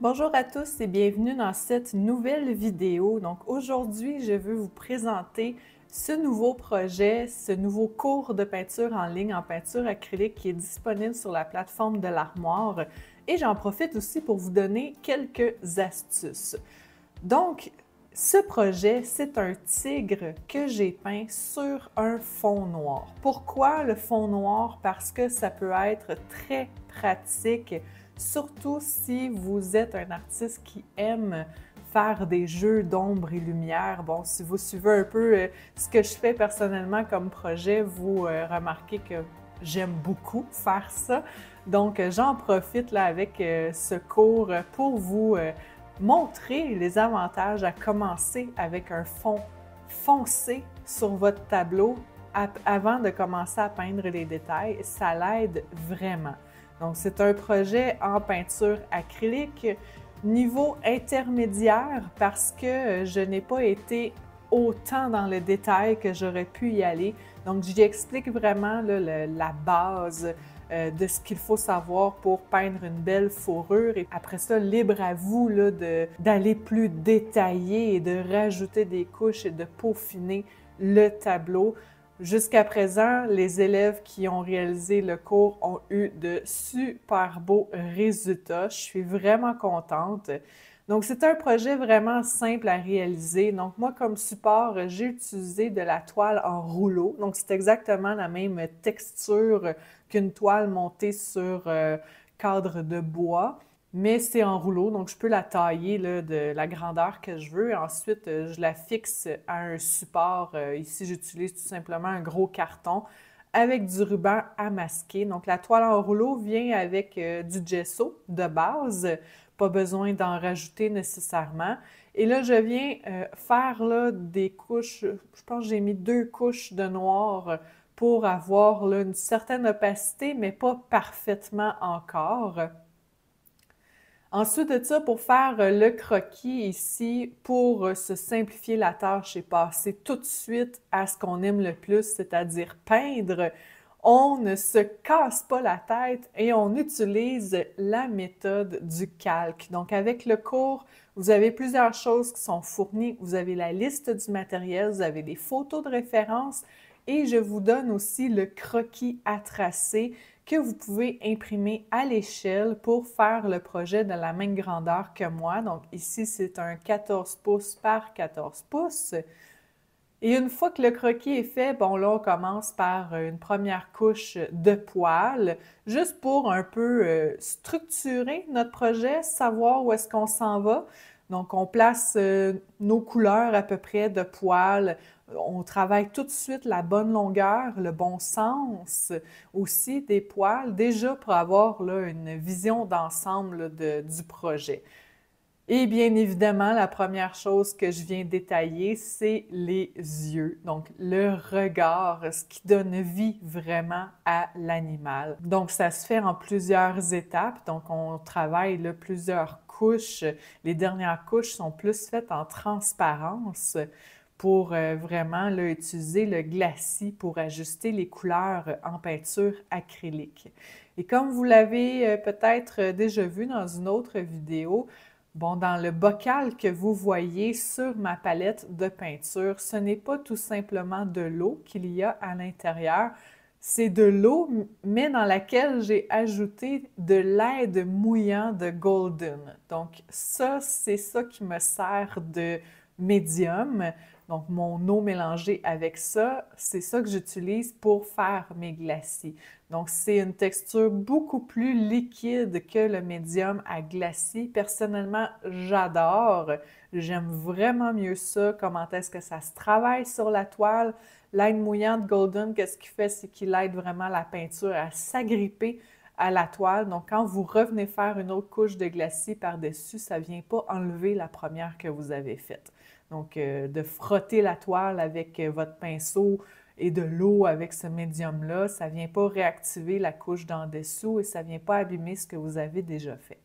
Bonjour à tous et bienvenue dans cette nouvelle vidéo. Donc aujourd'hui, je veux vous présenter ce nouveau projet, ce nouveau cours de peinture en ligne en peinture acrylique qui est disponible sur la plateforme de l'Armoire. Et j'en profite aussi pour vous donner quelques astuces. Donc, ce projet, c'est un tigre que j'ai peint sur un fond noir. Pourquoi le fond noir? Parce que ça peut être très pratique, surtout si vous êtes un artiste qui aime faire des jeux d'ombre et lumière. Bon, si vous suivez un peu ce que je fais personnellement comme projet, vous remarquez que j'aime beaucoup faire ça. Donc, j'en profite là avec ce cours pour vous montrer les avantages à commencer avec un fond foncé sur votre tableau avant de commencer à peindre les détails. Ça l'aide vraiment. Donc, c'est un projet en peinture acrylique niveau intermédiaire parce que je n'ai pas été autant dans le détail que j'aurais pu y aller. Donc, j'y explique vraiment là, la base de ce qu'il faut savoir pour peindre une belle fourrure. Et après ça, libre à vous d'aller plus détaillé et de rajouter des couches et de peaufiner le tableau. Jusqu'à présent, les élèves qui ont réalisé le cours ont eu de super beaux résultats. Je suis vraiment contente. Donc, c'est un projet vraiment simple à réaliser. Donc, moi, comme support, j'ai utilisé de la toile en rouleau. Donc, c'est exactement la même texture qu'une toile montée sur cadre de bois, mais c'est en rouleau, donc je peux la tailler là, de la grandeur que je veux. Ensuite, je la fixe à un support. Ici, j'utilise tout simplement un gros carton avec du ruban à masquer. Donc, la toile en rouleau vient avec du gesso de base. Pas besoin d'en rajouter nécessairement. Et là, je viens faire là, des couches, je pense que j'ai mis 2 couches de noir pour avoir là, une certaine opacité, mais pas parfaitement encore. Ensuite de ça, pour faire le croquis ici, pour se simplifier la tâche et passer tout de suite à ce qu'on aime le plus, c'est-à-dire peindre, on ne se casse pas la tête et on utilise la méthode du calque. Donc, avec le cours, vous avez plusieurs choses qui sont fournies. Vous avez la liste du matériel, vous avez des photos de référence et je vous donne aussi le croquis à tracer que vous pouvez imprimer à l'échelle pour faire le projet de la même grandeur que moi. Donc ici, c'est un 14 pouces par 14 pouces. Et une fois que le croquis est fait, bon là, on commence par une première couche de poils, juste pour un peu structurer notre projet, savoir où est-ce qu'on s'en va. Donc, on place nos couleurs à peu près de poils. On travaille tout de suite la bonne longueur, le bon sens aussi des poils, déjà pour avoir là, une vision d'ensemble du projet. Et bien évidemment, la première chose que je viens détailler, c'est les yeux. Donc, le regard, ce qui donne vie vraiment à l'animal. Donc, ça se fait en plusieurs étapes. Donc, on travaille là, plusieurs couches. Les dernières couches sont plus faites en transparence pour vraiment là, utiliser le glacis pour ajuster les couleurs en peinture acrylique. Et comme vous l'avez peut-être déjà vu dans une autre vidéo, bon, dans le bocal que vous voyez sur ma palette de peinture, ce n'est pas tout simplement de l'eau qu'il y a à l'intérieur, c'est de l'eau, mais dans laquelle j'ai ajouté de l'aide mouillant de Golden. Donc ça, c'est ça qui me sert de médium. Donc mon eau mélangée avec ça, c'est ça que j'utilise pour faire mes glacis. Donc, c'est une texture beaucoup plus liquide que le médium à glacis. Personnellement, j'adore. J'aime vraiment mieux ça. Comment est-ce que ça se travaille sur la toile? L'aide mouillante Golden, qu'est-ce qu'il fait? C'est qu'il aide vraiment la peinture à s'agripper à la toile. Donc, quand vous revenez faire une autre couche de glacis par-dessus, ça ne vient pas enlever la première que vous avez faite. Donc, de frotter la toile avec votre pinceau et de l'eau avec ce médium-là, ça ne vient pas réactiver la couche d'en dessous et ça ne vient pas abîmer ce que vous avez déjà fait.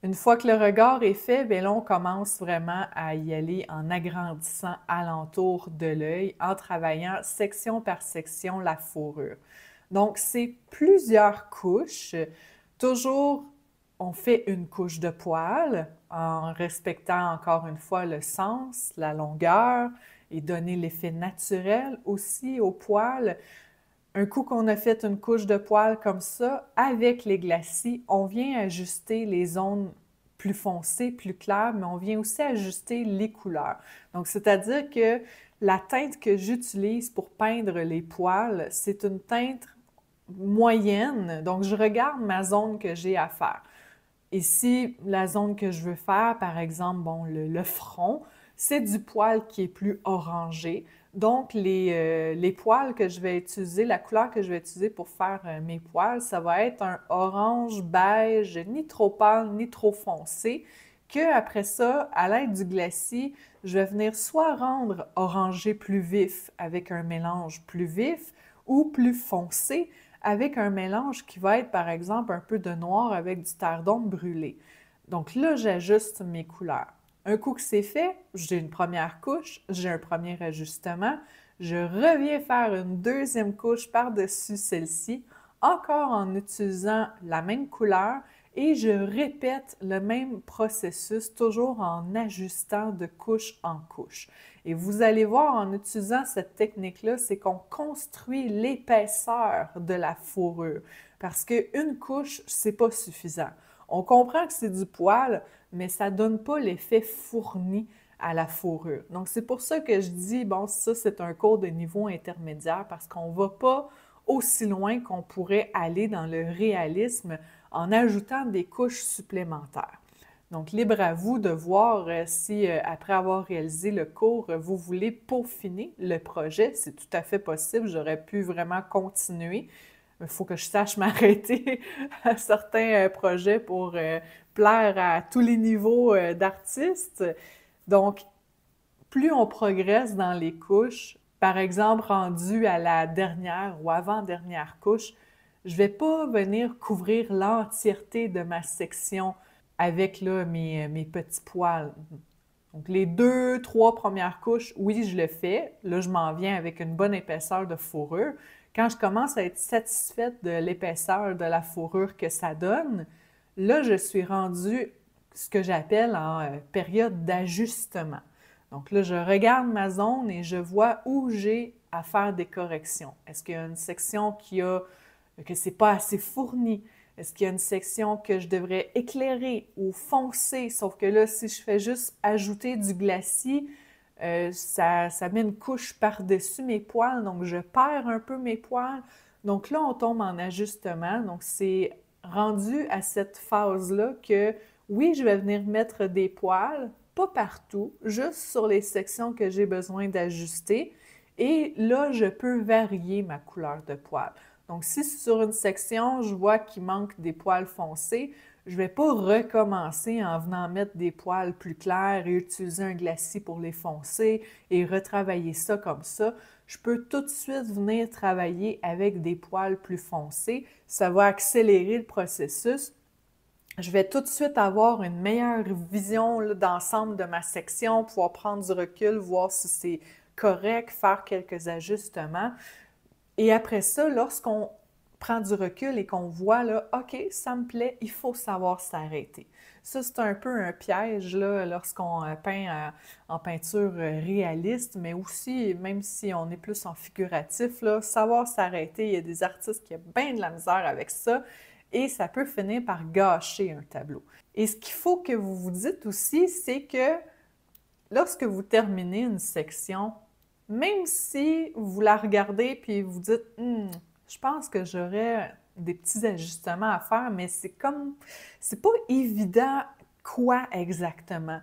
Une fois que le regard est fait, bien là, on commence vraiment à y aller en agrandissant alentour de l'œil, en travaillant section par section la fourrure. Donc, c'est plusieurs couches, toujours on fait une couche de poêle en respectant encore une fois le sens, la longueur et donner l'effet naturel aussi au poêle. Un coup qu'on a fait une couche de poêle comme ça, avec les glacis, on vient ajuster les zones plus foncées, plus claires, mais on vient aussi ajuster les couleurs. Donc, c'est-à-dire que la teinte que j'utilise pour peindre les poêles, c'est une teinte moyenne. Donc, je regarde ma zone que j'ai à faire. Ici, la zone que je veux faire, par exemple, bon, le front, c'est du poil qui est plus orangé. Donc, les poils que je vais utiliser, la couleur que je vais utiliser pour faire mes poils, ça va être un orange beige, ni trop pâle, ni trop foncé, que après ça, à l'aide du glacis, je vais venir soit rendre orangé plus vif avec un mélange plus vif ou plus foncé avec un mélange qui va être, par exemple, un peu de noir avec du terre d'ombre brûlé. Donc là, j'ajuste mes couleurs. Un coup que c'est fait, j'ai une première couche, j'ai un premier ajustement, je reviens faire une deuxième couche par-dessus celle-ci, encore en utilisant la même couleur, et je répète le même processus, toujours en ajustant de couche en couche. Et vous allez voir, en utilisant cette technique-là, c'est qu'on construit l'épaisseur de la fourrure. Parce qu'une couche, c'est pas suffisant. On comprend que c'est du poil, mais ça donne pas l'effet fourni à la fourrure. Donc, c'est pour ça que je dis, bon, ça, c'est un cours de niveau intermédiaire parce qu'on va pas aussi loin qu'on pourrait aller dans le réalisme en ajoutant des couches supplémentaires. Donc, libre à vous de voir si, après avoir réalisé le cours, vous voulez peaufiner le projet. C'est tout à fait possible. J'aurais pu vraiment continuer. Il faut que je sache m'arrêter à certains projets pour plaire à tous les niveaux d'artistes. Donc, plus on progresse dans les couches, par exemple, rendu à la dernière ou avant-dernière couche, je ne vais pas venir couvrir l'entièreté de ma section avec là, mes petits poils. Donc, les 2, 3 premières couches, oui, je le fais. Là, je m'en viens avec une bonne épaisseur de fourrure. Quand je commence à être satisfaite de l'épaisseur de la fourrure que ça donne, là, je suis rendue ce que j'appelle en période d'ajustement. Donc là, je regarde ma zone et je vois où j'ai à faire des corrections. Est-ce qu'il y a une section que c'est pas assez fourni? Est-ce qu'il y a une section que je devrais éclairer ou foncer? Sauf que là, si je fais juste ajouter du glacis, ça met une couche par-dessus mes poils, donc je perds un peu mes poils. Donc là, on tombe en ajustement. Donc c'est rendu à cette phase-là que oui, je vais venir mettre des poils, pas partout, juste sur les sections que j'ai besoin d'ajuster. Et là, je peux varier ma couleur de poils. Donc, si sur une section, je vois qu'il manque des poils foncés, je ne vais pas recommencer en venant mettre des poils plus clairs et utiliser un glacis pour les foncer et retravailler ça comme ça. Je peux tout de suite venir travailler avec des poils plus foncés. Ça va accélérer le processus. Je vais tout de suite avoir une meilleure vision d'ensemble de ma section, pouvoir prendre du recul, voir si c'est correct, faire quelques ajustements. Et après ça, lorsqu'on prend du recul et qu'on voit, là, OK, ça me plaît, il faut savoir s'arrêter. Ça, c'est un peu un piège là, lorsqu'on peint en peinture réaliste, mais aussi, même si on est plus en figuratif, là, savoir s'arrêter. Il y a des artistes qui ont bien de la misère avec ça et ça peut finir par gâcher un tableau. Et ce qu'il faut que vous vous dites aussi, c'est que lorsque vous terminez une section, même si vous la regardez puis vous dites je pense que j'aurais des petits ajustements à faire, mais c'est pas évident quoi exactement.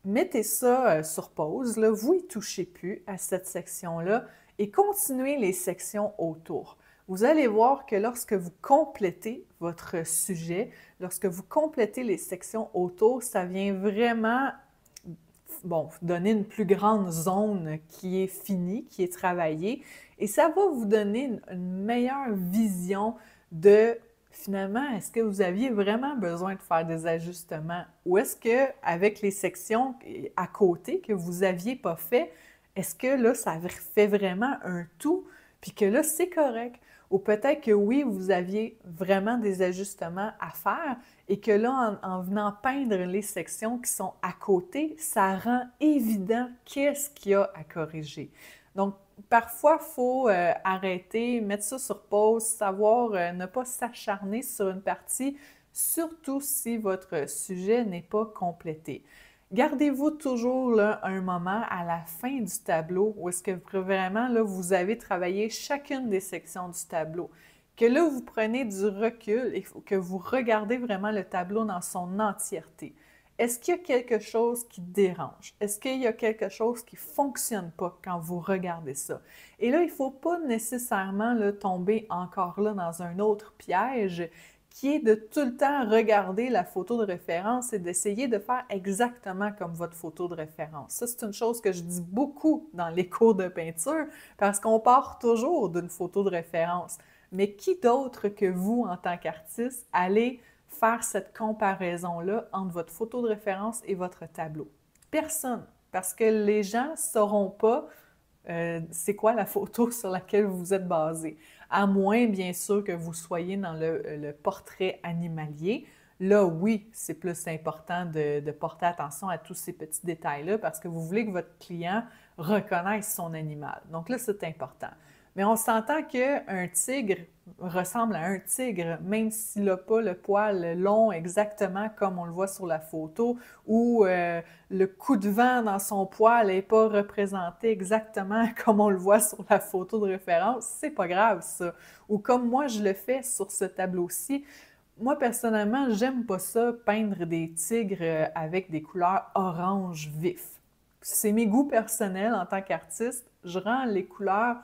Mettez ça sur pause, là, vous y touchez plus à cette section-là et continuez les sections autour. Vous allez voir que lorsque vous complétez votre sujet, lorsque vous complétez les sections autour, ça vient vraiment donner une plus grande zone qui est finie, qui est travaillée, et ça va vous donner une meilleure vision de finalement, est-ce que vous aviez vraiment besoin de faire des ajustements ou est-ce que avec les sections à côté que vous n'aviez pas fait, est-ce que là, ça fait vraiment un tout, puis que là, c'est correct? Ou peut-être que oui, vous aviez vraiment des ajustements à faire et que là, en venant peindre les sections qui sont à côté, ça rend évident qu'est-ce qu'il y a à corriger. Donc, parfois, il faut arrêter, mettre ça sur pause, savoir ne pas s'acharner sur une partie, surtout si votre sujet n'est pas complété. Gardez-vous toujours là, un moment à la fin du tableau où est-ce que vraiment là, vous avez travaillé chacune des sections du tableau. Que là, vous prenez du recul et que vous regardez vraiment le tableau dans son entièreté. Est-ce qu'il y a quelque chose qui dérange? Est-ce qu'il y a quelque chose qui ne fonctionne pas quand vous regardez ça? Et là, il ne faut pas nécessairement là, tomber encore là dans un autre piège qui est de tout le temps regarder la photo de référence et d'essayer de faire exactement comme votre photo de référence. Ça, c'est une chose que je dis beaucoup dans les cours de peinture parce qu'on part toujours d'une photo de référence. Mais qui d'autre que vous, en tant qu'artiste, allez faire cette comparaison-là entre votre photo de référence et votre tableau? Personne, parce que les gens ne sauront pas c'est quoi la photo sur laquelle vous êtes basé. À moins, bien sûr, que vous soyez dans le portrait animalier. Là, oui, c'est plus important de porter attention à tous ces petits détails-là parce que vous voulez que votre client reconnaisse son animal. Donc là, c'est important. Mais on s'entend qu'un tigre ressemble à un tigre, même s'il n'a pas le poil long exactement comme on le voit sur la photo, ou le coup de vent dans son poil n'est pas représenté exactement comme on le voit sur la photo de référence, c'est pas grave ça. Ou comme moi je le fais sur ce tableau-ci, moi personnellement, j'aime pas ça, peindre des tigres avec des couleurs orange vif. C'est mes goûts personnels en tant qu'artiste, je rends les couleurs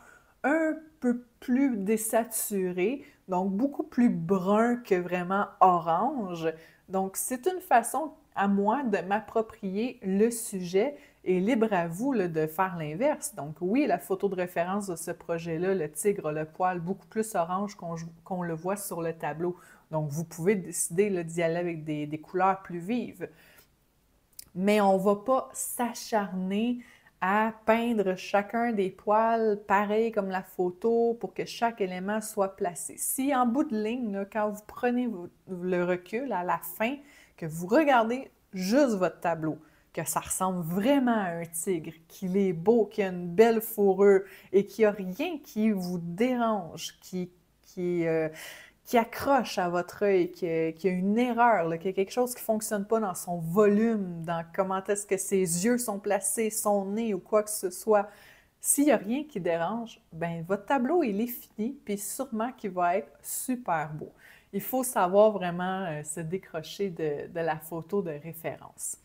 un peu plus désaturé, donc beaucoup plus brun que vraiment orange. Donc, c'est une façon à moi de m'approprier le sujet et libre à vous là, de faire l'inverse. Donc, oui, la photo de référence de ce projet-là, le tigre a le poil beaucoup plus orange qu'on le voit sur le tableau. Donc, vous pouvez décider d'y aller avec des couleurs plus vives. Mais on ne va pas s'acharner à peindre chacun des poils pareil comme la photo pour que chaque élément soit placé. Si en bout de ligne, là, quand vous prenez le recul à la fin, que vous regardez juste votre tableau, que ça ressemble vraiment à un tigre, qu'il est beau, qu'il a une belle fourrure et qu'il n'y a rien qui vous dérange, qui accroche à votre œil, qu'il y a une erreur, qu'il y a quelque chose qui ne fonctionne pas dans son volume, dans comment est-ce que ses yeux sont placés, son nez ou quoi que ce soit. S'il n'y a rien qui dérange, ben votre tableau, il est fini, puis sûrement qu'il va être super beau. Il faut savoir vraiment se décrocher de la photo de référence.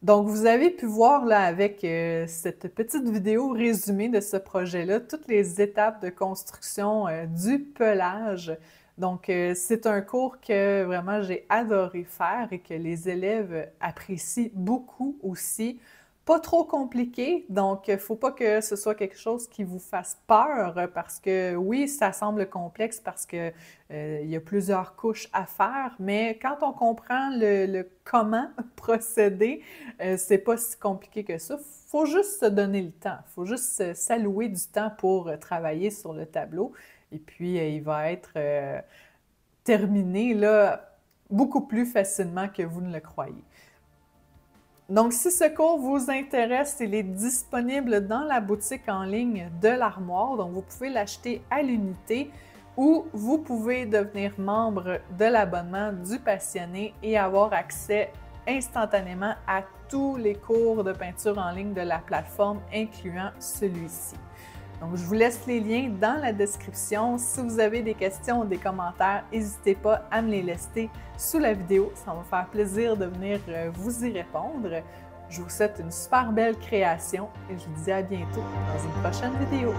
Donc, vous avez pu voir là avec cette petite vidéo résumée de ce projet-là, toutes les étapes de construction du pelage. Donc, c'est un cours que vraiment j'ai adoré faire et que les élèves apprécient beaucoup aussi. Pas trop compliqué, donc il ne faut pas que ce soit quelque chose qui vous fasse peur parce que oui, ça semble complexe parce que il y a plusieurs couches à faire, mais quand on comprend le comment procéder, c'est pas si compliqué que ça. Il faut juste se donner le temps, il faut juste s'allouer du temps pour travailler sur le tableau et puis il va être terminé là, beaucoup plus facilement que vous ne le croyez. Donc, si ce cours vous intéresse, il est disponible dans la boutique en ligne de l'Armoire. Donc, vous pouvez l'acheter à l'unité ou vous pouvez devenir membre de l'abonnement du passionné et avoir accès instantanément à tous les cours de peinture en ligne de la plateforme, incluant celui-ci. Donc, je vous laisse les liens dans la description. Si vous avez des questions ou des commentaires, n'hésitez pas à me les laisser sous la vidéo. Ça va me faire plaisir de venir vous y répondre. Je vous souhaite une super belle création et je vous dis à bientôt dans une prochaine vidéo.